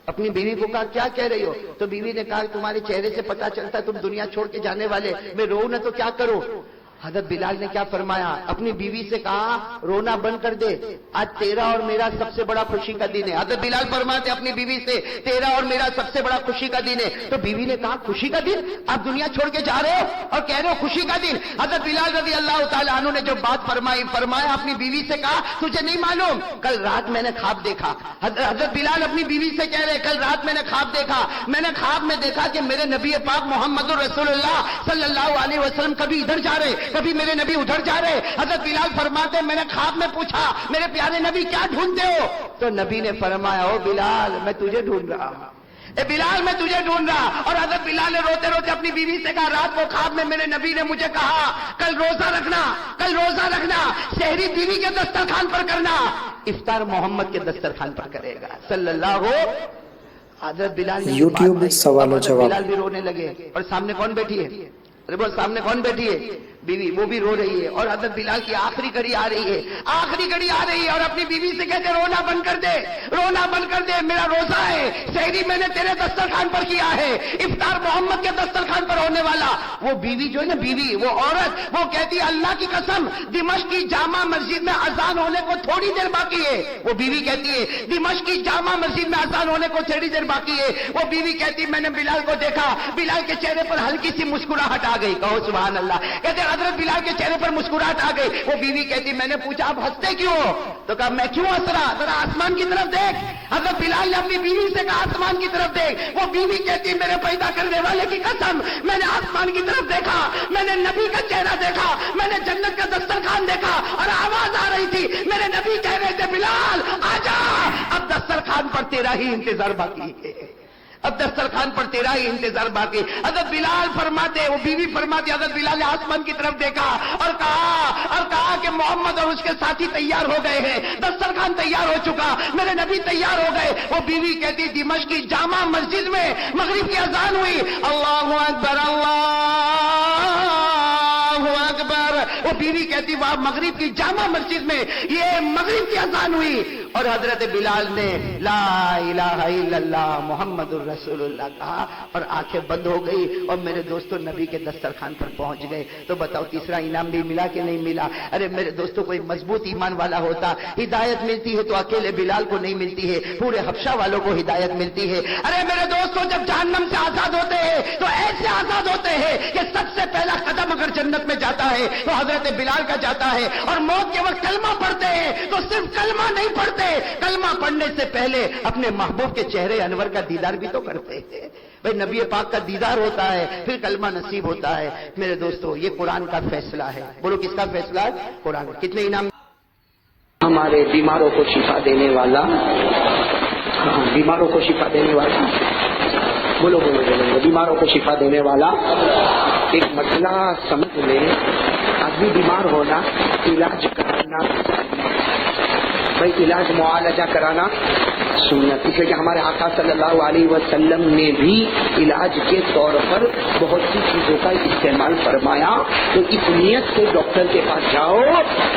اپنی بیوی کو کہا کیا کہہ رہی ہو؟ تو بیوی نے کہا تمہارے چہرے سے پتا چلتا تم دنیا چھوڑ کے جانے والے, میں رو نہ تو کیا کروں. حضرت بلال نے کیا فرمایا؟ اپنی بیوی سے کہا رونا بند کر دے, آج تیرا اور میرا سب سے بڑا خوشی کا دن ہے. حضرت بلال فرماتے اپنی بیوی سے تیرا اور میرا سب سے بڑا خوشی کا دن ہے. تو بیوی نے کہا خوشی کا دن؟ آپ دنیا چھوڑ کے جا رہے ہو اور کہہ رہے ہو خوشی کا دن. حضرت بلال رضی اللہ تعالیٰ عنہ نے جو بات فرمایا اپنی بیوی سے کہا تجھے نہیں معلوم کل رات میں نے خواب دیکھا. حضرت بلال اپنی بیوی سے کہہ رہے کل رات میں نے خواب دیکھا, میں نے خواب میں دیکھا کہ میرے نبی پاک محمد رسول اللہ صلی اللہ علیہ وسلم کبھی ادھر جا رہے, کبھی میرے نبی ادھر جا رہے. حضرت بلال فرماتے میں نے خواب میں پوچھا میرے پیارے نبی کیا ڈھونڈتے ہو؟ تو نبی نے فرمایا او بلال میں تجھے ڈھونڈ رہا ہوں, اے بلال میں تجھے ڈھونڈ رہا. اور حضرت بلال نے روتے روتے اپنی بیوی سے کہا رات کو خواب میں میرے نبی نے مجھے کہا کل روزہ رکھنا, کل روزہ رکھنا, سحری بیوی کے دسترخوان پر کرنا, افطار محمد کے دسترخوان پر کرے گا صلی اللہ. حضرت بلال نے یوٹیوب میں سوال و جواب. بلال بھی رونے لگے. اور سامنے کون بیٹھی ہے؟ ارے بول سامنے کون بیٹھی ہے؟ بیوی, وہ بھی رو رہی ہے. اور حضرت بلال کی آخری گھڑی آ رہی ہے, آخری گھڑی آ رہی ہے. اور اپنی بیوی سے کہتے رونا بند کر دے, رونا بند کر دے, میرا روزہ ہے, سحری میں نے تیرے دسترخوان پر کیا ہے, افطار محمد کے دسترخوان پر ہونے والا. وہ بیوی جو ہے نا بیوی, وہ عورت, وہ کہتی ہے اللہ کی قسم دمشق کی جامع مسجد میں اذان ہونے کو تھوڑی دیر باقی ہے. وہ بیوی کہتی ہے دمشق کی جامع مسجد میں اذان ہونے کو تھوڑی دیر باقی ہے. وہ بیوی کہتی میں نے بلال کو دیکھا, بلال کے چہرے پر ہلکی سی مسکراہٹ آ گئی. کہو سبحان اللہ. کہتے حضرت بلال کے چہرے پر مسکراہٹ آ گئی. وہ بیوی کہتی میں نے پوچھا آپ ہنستے کیوں ہو؟ تو کہا میں کیوں ہنس رہا, ذرا آسمان کی طرف دیکھ. حضرت بلال نے اپنی بیوی سے کہا آسمان کی طرف دیکھ. وہ بیوی کہتی میرے پیدا کرنے والے کی قسم میں نے آسمان کی طرف دیکھا, میں نے نبی کا چہرہ دیکھا, میں نے جنت کا دسترخوان دیکھا, اور آواز آ رہی تھی میرے نبی کہہ رہے تھے بلال آجا, اب دسترخوان پر تیرا ہی انتظار باقی ہے, اب دسترخوان پر تیرا ہی انتظار باقی. حضرت بلال فرماتے, وہ بیوی فرماتی حضرت بلال نے آسمان کی طرف دیکھا اور کہا کہ محمد اور اس کے ساتھی تیار ہو گئے ہیں, دسترخوان تیار ہو چکا, میرے نبی تیار ہو گئے. وہ بیوی کہتی دمشق کی جامع مسجد میں مغرب کی اذان ہوئی, اللہ اکبر اللہ اکبر. وہ بیوی کہتی وہاں مغرب کی جامع مسجد میں یہ مغرب کی اذان ہوئی, اور حضرت بلال نے لا الہ الا اللہ محمد الرسول اللہ کہا اور آنکھیں بند ہو گئی. اور میرے دوستوں نبی کے دسترخوان پر پہنچ گئے. تو بتاؤ تیسرا انعام بھی ملا کہ نہیں ملا؟ ارے میرے دوستوں کوئی مضبوط ایمان والا ہوتا, ہدایت ملتی ہے تو اکیلے بلال کو نہیں ملتی ہے, پورے حبشہ والوں کو ہدایت ملتی ہے. ارے میرے دوستوں جب جہنم سے آزاد ہوتے ہیں تو ایسے آزاد ہوتے ہیں کہ سب سے پہلا قدم اگر جنت میں جاتا ہے تو حضرت بلال کا جاتا ہے اور موت کے وقت کلمہ پڑھتے ہیں تو صرف کلمہ نہیں پڑھتے، کلمہ پڑھنے سے پہلے اپنے محبوب کے چہرے انور کا دیدار بھی تو کرتے ہیں۔ بھئی نبی پاک کا دیدار ہوتا ہے پھر کلمہ نصیب ہوتا ہے۔ میرے دوستو یہ قرآن کا فیصلہ ہے، بولو کس کا فیصلہ ہے؟ قرآن۔ کتنے انعام؟ ہمارے بیماروں کو شفا دینے والا، بیماروں کو شفا دینے والا، بولو بولو بولو، بیماروں کو شفا دینے والا۔ ایک مسئلہ سمجھ لے، آدمی بیمار ہونا، علاج کرانا، بھائی علاج معالجہ کرانا سنت، اس لیے کہ ہمارے آقا صلی اللہ علیہ وسلم نے بھی علاج کے طور پر بہت سی چیزوں کا استعمال فرمایا۔ تو اس نیت سے ڈاکٹر کے پاس جاؤ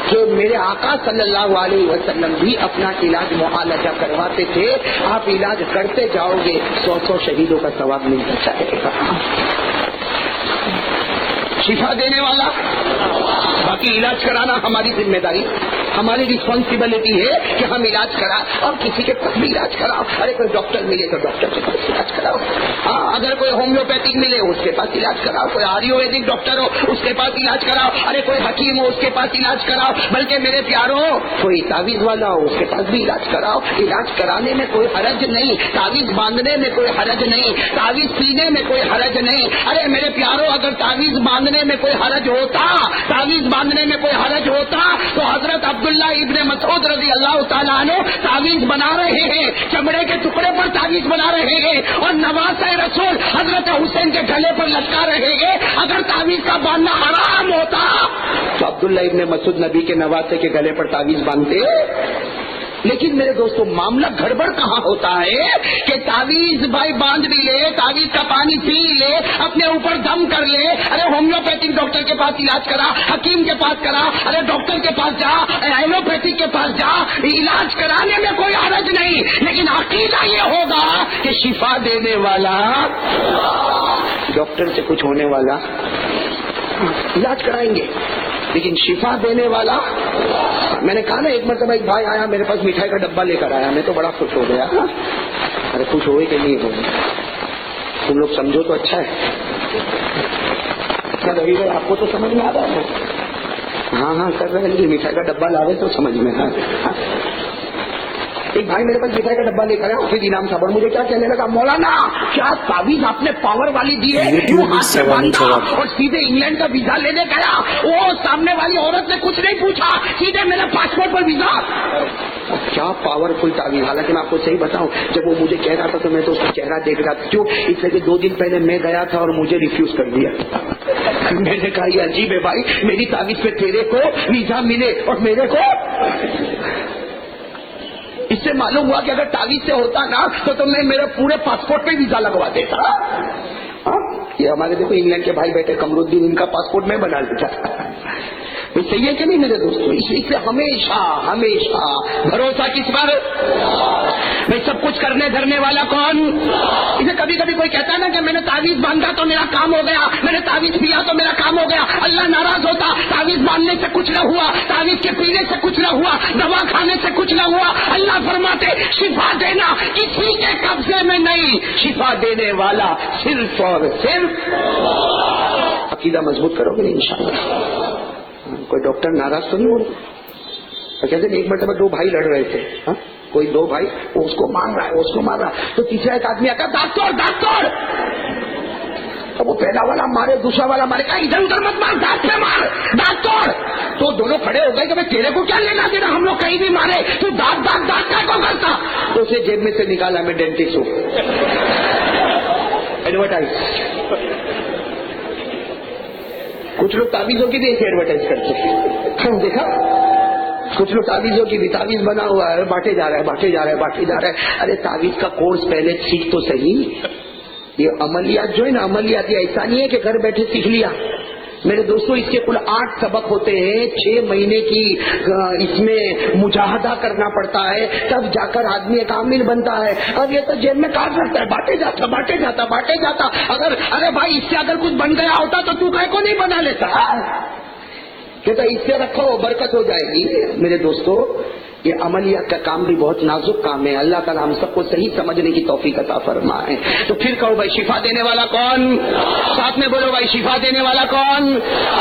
کہ میرے آقا صلی اللہ علیہ وسلم بھی اپنا علاج معالجہ کرواتے تھے، آپ علاج کرتے جاؤ گے 100 شہیدوں کا ثواب ملتا چاہے گا۔ شفا دینے والا، باقی علاج کرانا ہماری ذمہ داری، ہماری ریسپانسبلٹی ہے کہ ہم علاج کرا، اور کسی کے پاس بھی علاج کراؤ۔ ارے کوئی ڈاکٹر ملے تو ڈاکٹر کے پاس علاج کراؤ، ہاں اگر کوئی ہومیوپیتھک ملے اس کے پاس علاج کراؤ، کوئی آیورویدک ڈاکٹر ہو اس کے پاس علاج کراؤ، ارے کوئی حکیم ہو اس کے پاس علاج کراؤ، بلکہ میرے پیاروں کوئی تعویذ والا ہو اس کے پاس بھی علاج کراؤ۔ علاج کرانے میں کوئی حرج نہیں، تعویذ باندھنے میں کوئی حرج نہیں، تعویذ پینے میں کوئی حرج نہیں۔ ارے میرے پیاروں اگر تعویذ باندھنے میں کوئی حرج ہوتا، تعویذ باندھنے میں کوئی حرج ہوتا تو حضرت عبداللہ ابن مسعود رضی اللہ تعالیٰ عنہ تعویذ بنا رہے ہیں، چمڑے کے ٹکڑے پر تعویذ بنا رہے ہیں، اور نواسہ رسول حضرت حسین کے گلے پر لٹکا رہے ہیں۔ اگر تعویذ کا باندھنا حرام ہوتا تو عبداللہ ابن مسعود نبی کے نواسے کے گلے پر تعویذ باندھتے؟ لیکن میرے دوستوں معاملہ گڑبڑ کہاں ہوتا ہے کہ تعویذ بھائی باندھ بھی لے، تعویذ کا پانی پی لے، اپنے اوپر دم کر لے، ارے ہومیوپیتھک ڈاکٹر کے پاس علاج کرا، حکیم کے پاس کرا، ارے ڈاکٹر کے پاس جا، ایلوپیتھک کے پاس جا، علاج کرانے میں کوئی حرج نہیں، لیکن عقیدہ یہ ہوگا کہ شفا دینے والا ڈاکٹر سے کچھ ہونے والا، علاج کرائیں گے لیکن شفا دینے والا۔ میں نے کہا نا ایک مرتبہ ایک بھائی آیا میرے پاس، مٹھائی کا ڈبہ لے کر آیا، میں تو بڑا خوش ہو گیا۔ ارے خوش ہوئے کہ نہیں ہوئے تم لوگ سمجھو تو اچھا ہے، ربی بھائی آپ کو تو سمجھ میں آ رہا ہے؟ ہاں ہاں کر رہے ہیں، مٹھائی کا ڈبہ لا رہے تو سمجھ میں آ رہا۔ ایک بھائی میرے پاس مٹھائی کا ڈبہ لے کر آیا، پھر انعام صاحب مجھے کیا کہنے لگا، مولانا کیا تعویذ آپ نے پاور والی دی ہے، یوں ہاتھ سے باندھا اور سیدھے انگلینڈ کا ویزا لینے گیا، وہ سامنے والی عورت نے کچھ نہیں پوچھا، سیدھے میرے پاسپورٹ پر ویزا۔ کیا پاورفل تعویذ، حالانکہ میں آپ کو صحیح بتاؤں جب وہ مجھے کہہ رہا تھا تو میں تو اس کا چہرہ دیکھ رہا تھا، کیوں اس لیے کہ 2 دن پہلے میں گیا تھا اور مجھے ریفیوز کر دیا۔ میں نے کہا یہ عجیب ہے بھائی، میری تعویذ پہ تیرے کو ویزا ملے اور میرے کو۔ اس سے معلوم ہوا کہ اگر تعویذ سے ہوتا نا تو تمہیں میرے پورے پاسپورٹ پہ ویزا لگوا دیتا۔ یہ ہمارے دیکھو انگلینڈ کے بھائی بیٹھے قمرالدین، ان کا پاسپورٹ میں بنا دیتا۔ صحیح ہے کہ نہیں میرے دوستوں؟ اس سے ہمیشہ ہمیشہ بھروسہ کس پر؟ میں سب کچھ کرنے دھرنے والا کون؟ اسے کبھی کبھی کوئی کہتا ہے نا کہ میں نے تعویذ باندھا تو میرا کام ہو گیا، میں نے تعویذ پیا تو میرا کام ہو گیا، اللہ ناراض ہوتا، تعویذ باندھنے سے کچھ نہ ہوا، تعویذ کے پینے سے کچھ نہ ہوا، دوا کھانے سے کچھ نہ ہوا۔ اللہ فرماتے شفا دینا کسی کے قبضے میں نہیں، شفا دینے والا صرف اور صرف۔ عقیدہ مضبوط کرو گے انشاءاللہ۔ کوئی ڈاکٹر ناراض تو نہیں ہو رہا؟ کہتے ہیں ایک مرتبہ 2 بھائی لڑ رہے تھے، کوئی 2 بھائی، وہ اس کو مار رہا ہے، اس کو مار رہا ہے، تو تیسرا ایک آدمی آتا دانت توڑ دانت توڑ، تو وہ پہلا والا مارے، دوسرا والا مارے، کہا ادھر ادھر مت مار، دانت سے مار، دانت توڑ۔ تو دونوں کھڑے ہو گئے کہ بھائی تیرے کو کیا لینا دینا، ہم لوگ کہیں بھی مارے، تو دانت دانت دانت کا کو کرتا؟ تو اسے جیب میں سے نکالا، میں ڈینٹسٹ ہوں، ایڈورٹائز۔ کچھ لوگ تعویذوں کی بھی ایسے ایڈورٹائز کرتے ہیں، دیکھا کچھ لوگ تعویذوں کی بھی، تعویذ بنا ہوا ہے بانٹے جا رہا ہے بانٹے جا رہا ہے بانٹے جا رہا ہے۔ ارے تعویذ کا کورس پہلے سیکھ تو صحیح، یہ عملیات جو ہے نا، عملیات یہ ایسا نہیں ہے کہ گھر بیٹھے سیکھ لیا میرے دوستوں، اس کے کل 8 سبق ہوتے ہیں، 6 مہینے کی اس میں مجاہدہ کرنا پڑتا ہے، تب جا کر آدمی ایک عامل بنتا ہے۔ اب یہ تو جیب میں کاٹ رکھتا ہے، بانٹے جاتا بانٹے جاتا بانٹے جاتا۔ اگر ارے بھائی اس سے اگر کچھ بن گیا ہوتا تو تو کہیں کو نہیں بنا لیتا، کہتا اس سے رکھو برکت ہو جائے گی۔ میرے دوستوں یہ عملیات کا کام بھی بہت نازک کام ہے. اللہ تعالیٰ ہم سب کو صحیح سمجھنے کی توفیق عطا فرمائے. تو پھر کہو بھائی شفا دینے والا کون؟ ساتھ میں بولو بھائی شفا دینے والا کون؟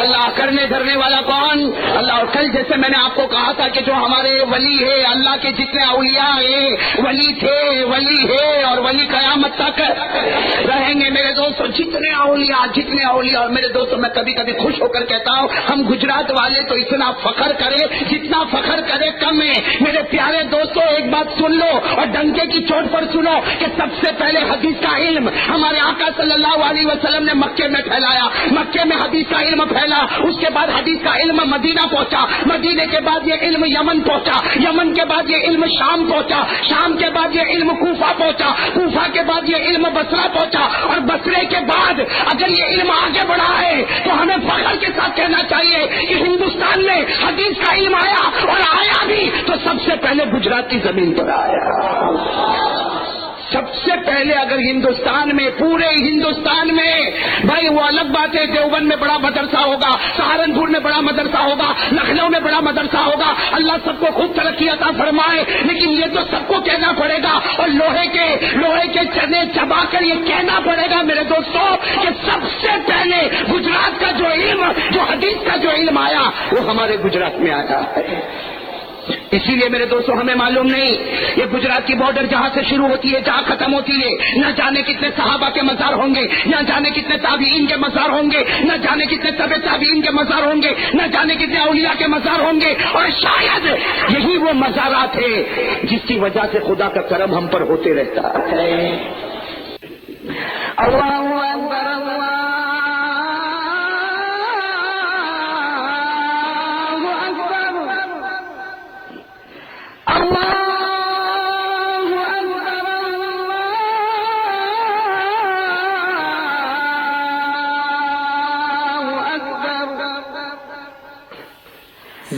اللہ. کرنے دھرنے والا کون؟ اللہ. اور کل جیسے میں نے آپ کو کہا تھا کہ جو ہمارے ولی ہے, اللہ کے جتنے اولیاء ہیں, ولی تھے, ولی ہے اور ولی قیامت تک رہیں گے. میرے دوستوں جتنے اولیاء, اور میرے دوستوں میں کبھی کبھی خوش ہو کر کہتا ہوں ہم گجرات والے تو اتنا فخر کرے جتنا فخر کرے کم ہے. میرے پیارے دوستوں ایک بات سن لو اور ڈنکے کی چوٹ پر سنو کہ سب سے پہلے حدیث کا علم ہمارے آقا صلی اللہ علیہ وسلم نے مکے میں پھیلایا. مکے میں حدیث کا علم پھیلا. اس کے بعد حدیث کا علم مدینہ پہنچا. مدینے کے بعد یہ علم یمن پہنچا. یمن کے بعد یہ علم شام پہنچا. شام کے بعد یہ علم کوفہ پہنچا. کوفہ کے بعد یہ علم بصرہ پہنچا. اور بصرے کے بعد اگر یہ علم آگے بڑھا ہے تو ہمیں فخر کے ساتھ کہنا چاہیے کہ ہندوستان میں حدیث کا علم آیا, اور آیا بھی تو سب سے پہلے گجرات کی زمین پر آیا. سب سے پہلے اگر ہندوستان میں, پورے ہندوستان میں, بھائی وہ الگ بات ہے دیوبند میں بڑا مدرسہ ہوگا, سہارنپور میں بڑا مدرسہ ہوگا, لکھنؤ میں بڑا مدرسہ ہوگا, اللہ سب کو خوب ترقی عطا فرمائے, لیکن یہ تو سب کو کہنا پڑے گا اور لوہے کے چنے چبا کر یہ کہنا پڑے گا میرے دوستوں کہ سب سے پہلے گجرات کا جو علم, جو حدیث کا جو علم آیا وہ ہمارے گجرات میں آیا ہے. اسی لیے میرے دوستوں ہمیں معلوم نہیں یہ گجرات کی بارڈر جہاں سے شروع ہوتی ہے جہاں ختم ہوتی ہے, نہ جانے کتنے صحابہ کے مزار ہوں گے, نہ جانے کتنے تابعین کے مزار ہوں گے, نہ جانے کتنے تبع تابعین کے مزار ہوں گے, نہ جانے کتنے اولیاء کے مزار ہوں گے. اور شاید یہی وہ مزارات ہے جس کی وجہ سے خدا کا کرم ہم پر ہوتے رہتا ہے. اللہ اکبر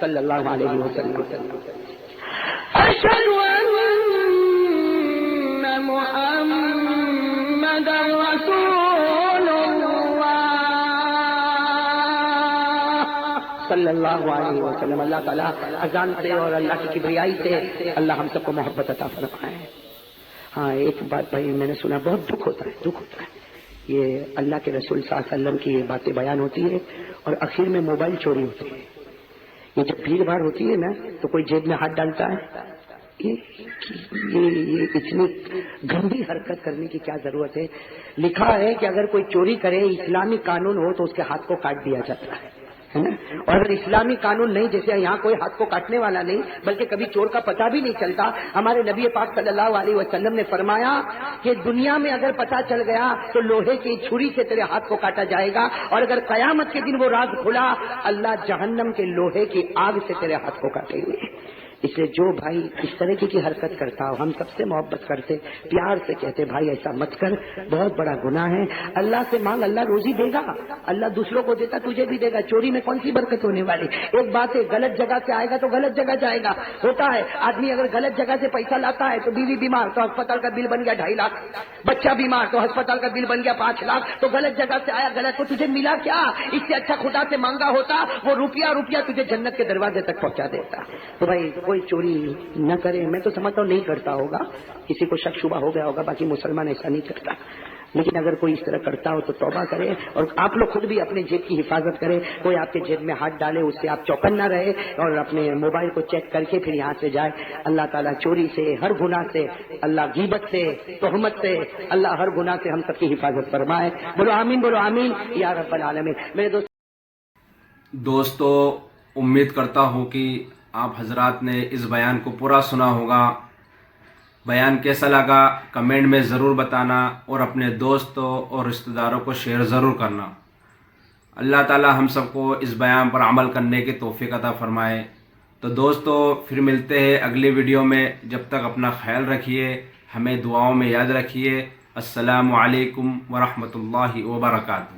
صلی اللہ علیہ وسلم. اشہد ان محمد رسول اللہ صلی اللہ علیہ وسلم. اللہ تعالیٰ اذان سے اور اللہ کی کبریائی سے اللہ ہم سب کو محبت عطا فرمائے. ہاں ایک بات بھائی میں نے سنا بہت دکھ ہوتا ہے. یہ اللہ کے رسول صلی اللہ علیہ وسلم کی باتیں بیان ہوتی ہے اور آخر میں موبائل چوری ہوتی ہے. یہ جب بھیڑ بھاڑ ہوتی ہے نا تو کوئی جیب میں ہاتھ ڈالتا ہے. یہ اتنی گندی حرکت کرنے کی کیا ضرورت ہے؟ لکھا ہے کہ اگر کوئی چوری کرے اسلامی قانون ہو تو اس کے ہاتھ کو کاٹ دیا جاتا ہے نا. اور اگر اسلامی قانون نہیں, جیسے یہاں کوئی ہاتھ کو کاٹنے والا نہیں بلکہ کبھی چور کا پتہ بھی نہیں چلتا. ہمارے نبی پاک صلی اللہ علیہ وسلم نے فرمایا کہ دنیا میں اگر پتہ چل گیا تو لوہے کی چھری سے تیرے ہاتھ کو کاٹا جائے گا, اور اگر قیامت کے دن وہ راز کھلا اللہ جہنم کے لوہے کی آگ سے تیرے ہاتھ کو کاٹیں گے. اس لیے جو بھائی اس طرح کی حرکت کرتا ہو ہم سب سے محبت کرتے, پیار سے کہتے بھائی ایسا مت کر, بہت بڑا گناہ ہے. اللہ سے مانگ, اللہ روزی دے گا, اللہ دوسروں کو دیتا تجھے بھی دے گا. چوری میں کون سی برکت ہونے والی؟ ایک بات ہے غلط جگہ سے آئے گا تو غلط جگہ جائے گا. ہوتا ہے آدمی اگر غلط جگہ سے پیسہ لاتا ہے تو بیوی بیمار تو ہسپتال کا بل بن گیا 2.5 لاکھ, بچہ بیمار تو ہسپتال کا بل بن گیا 5 لاکھ. تو غلط جگہ سے آیا, غلط, تو تجھے ملا کیا؟ اس سے اچھا خدا سے مانگا ہوتا, وہ روپیہ تجھے جنت کے دروازے تک پہنچا دیتا. تو بھائی کوئی چوری نہ کرے. میں تو سمجھتا ہوں نہیں کرتا ہوگا, کسی کو شک شبہ ہو گیا ہوگا, باقی مسلمان ایسا نہیں کرتا. لیکن اگر کوئی اس طرح کرتا ہو تو توبہ کرے, اور آپ لوگ خود بھی اپنے جیب کی حفاظت کریں. کوئی آپ کے جیب میں ہاتھ ڈالے اس سے آپ چوکن نہ رہے, اور اپنے موبائل کو چیک کر کے پھر یہاں سے جائے. اللہ تعالیٰ چوری سے, ہر گناہ سے, اللہ غیبت سے, تہمت سے, اللہ ہر گناہ سے ہم سب کی حفاظت فرمائے. بولو آمین, بولو آمین یا رب العالمین. میرے دوستو امید کرتا ہوں کہ آپ حضرات نے اس بیان کو پورا سنا ہوگا. بیان کیسا لگا کمنٹ میں ضرور بتانا, اور اپنے دوستوں اور رشتہ داروں کو شیئر ضرور کرنا. اللہ تعالی ہم سب کو اس بیان پر عمل کرنے کی توفیق عطا فرمائے. تو دوستو پھر ملتے ہیں اگلی ویڈیو میں. جب تک اپنا خیال رکھیے, ہمیں دعاؤں میں یاد رکھیے. السلام علیکم ورحمۃ اللہ وبرکاتہ.